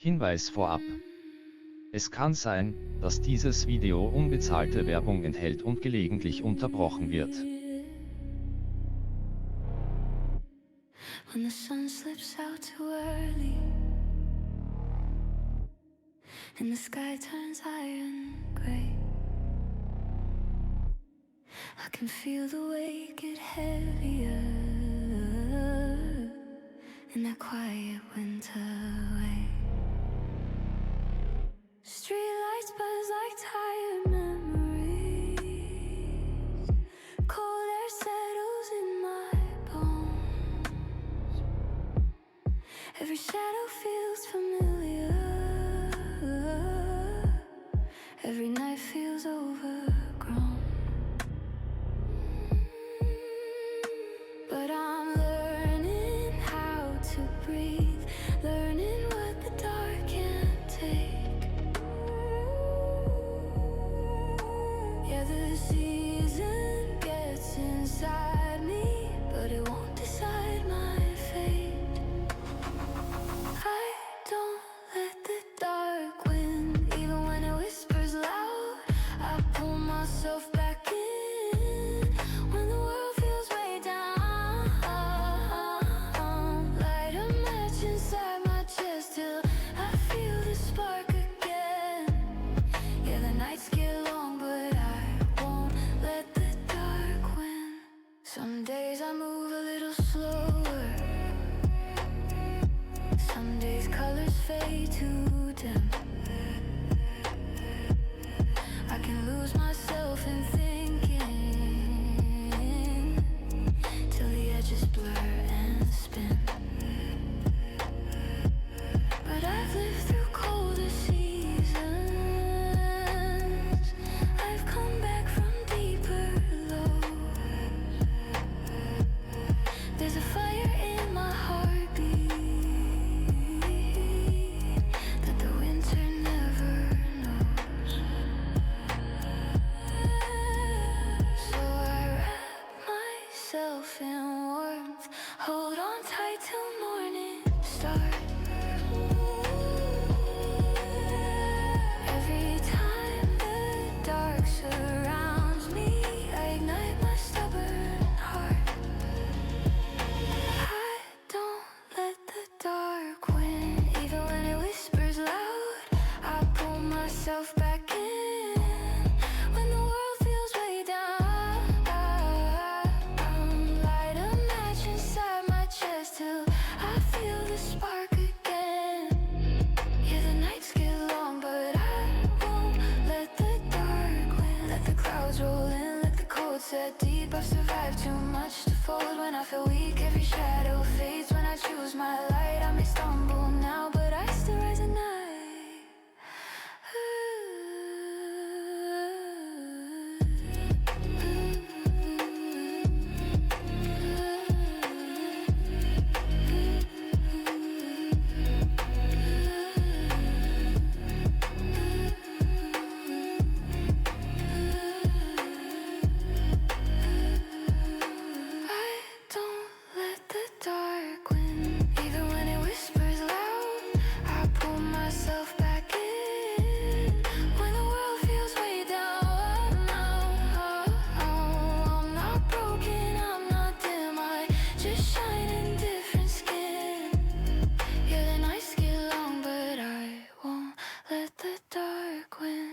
Hinweis vorab. Es kann sein, dass dieses Video unbezahlte Werbung enthält und gelegentlich unterbrochen wird. When the sun slips out too early and the sky turns iron gray, I can feel the weight get heavier in that quiet winter way. Streetlights buzz like tired memories. Cold air settles in my bones. Every shadow feels familiar. Every night feels overgrown. But I'm learning how to breathe, learning what the dark can't take. Yeah, the season gets inside me, but it won't decide my fate. I don't let the dark win, even when it whispers loud. I pull myself back in when the world feels way down. Light a match inside my chest till I feel the spark again. Yeah, the nights get long, but I won't let the dark win. Some days I move a little slower. Some days colors fade too dim. I can lose myself in thinking till the edges blur and spin. But I've lived through colder seasons. I've come back from deeper lows. There's a fire in my heartbeat that the winter never knows. So I wrap myself in warmth, hold on tight till morning starts. Every time the dark surrounds me, I ignite my stubborn heart. I don't let the dark win, even when it whispers loud. I pull myself back in when the world feels way down. Light a match inside my chest till I feel the spark again. Yeah, the nights get long, but I won't let the dark win. Let the clouds roll in, let the cold set deep. I've survived too much to fold when I feel weak. Every shadow fades when I choose my light. I may stumble now, but I still rise at night. I don't let the dark win, even when it whispers loud. I pull myself back in when the world feels way down. I'm not broken, I'm not dim, I just shine in different skin. Yeah, the nights get long, but I won't let the dark win.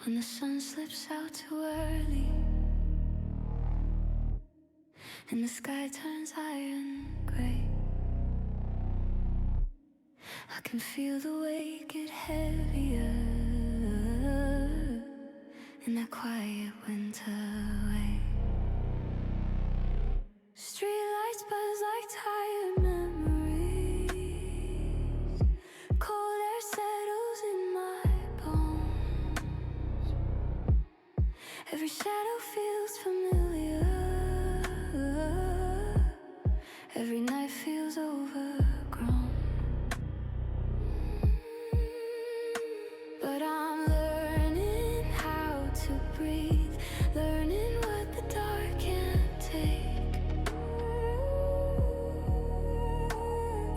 when the sun slips out too early and the sky turns iron gray. I can feel the weight get heavier in that quiet winter way. Streetlights buzz like tired memories. Cold air settles in my bones. Every shadow feels familiar. Every night feels overgrown. But I'm learning how to breathe, learning what the dark can't take.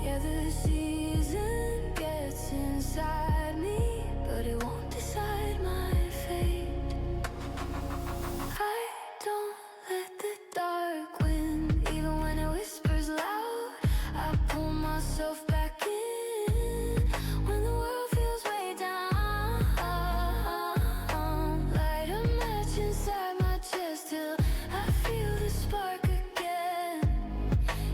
Yeah, the season gets inside me, but it won't decide my fate. I don't let the dark win, even when it whispers loud. I pull myself back in when the world feels way down. Light a match inside my chest till I feel the spark again.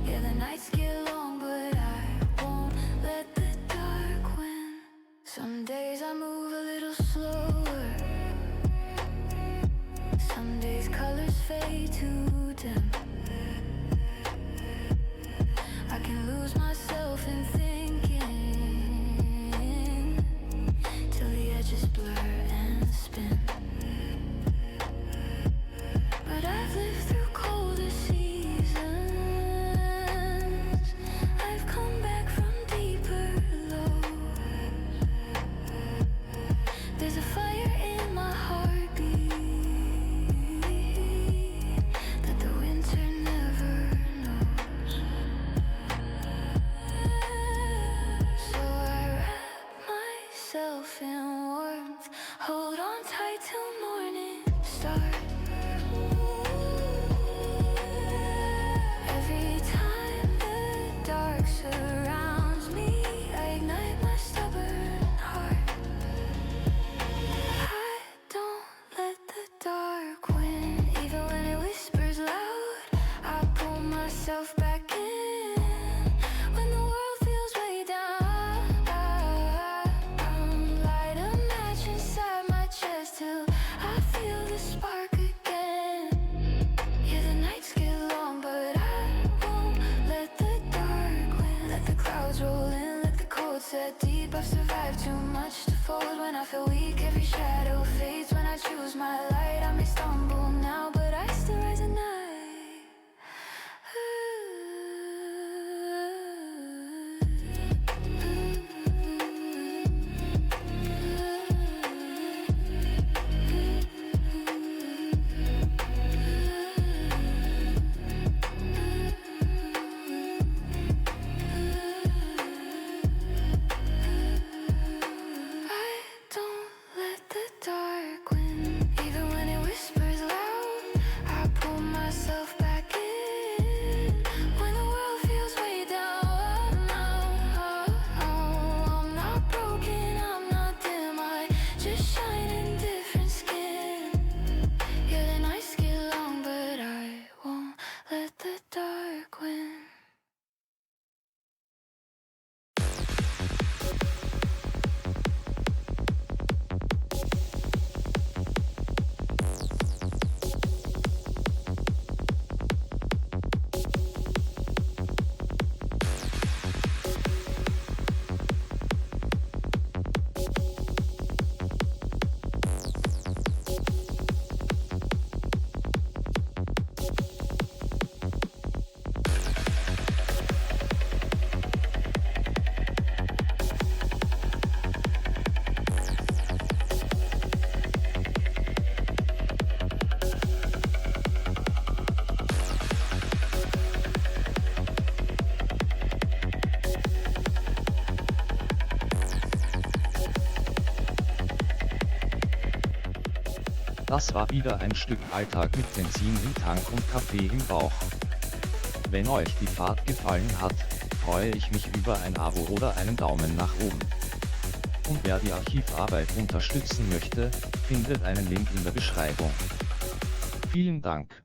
Yeah, the nights get long, but I won't let the dark win. Some days I move a little slower. Some days colors fade too dim. I can lose myself in thinking till the edges blur and spin. But I've lived through colder seasons. I've come back from deeper lows. There's a fire in my heartbeat that the winter never knows. So I wrap myself in warmth, hold on tight till morning starts. Every time the dark surrounds me, I ignite my stubborn heart. I don't let the dark win, even when it whispers loud. I pull myself back in when the world feels way down. Light a match inside my chest till I feel the spark again. Yeah, the nights get long, but I won't let the dark win. Let the clouds roll in, let the cold set deep. I've survived too much to fold when I feel weak. Every shadow fades when I choose my light. I may stumble now, but I still rise at night. I don't let the dark win, even when it whispers loud. I pull myself back in when the world feels way down. I'm not broken, I'm not dim, I just shine in different skin. Yeah, the nights get long, but I won't let the dark win. Das war wieder ein Stück Alltag mit Benzin im Tank und Kaffee im Bauch. Wenn euch die Fahrt gefallen hat, freue ich mich über ein Abo oder einen Daumen nach oben. Und wer die Archivarbeit unterstützen möchte, findet einen Link in der Beschreibung. Vielen Dank.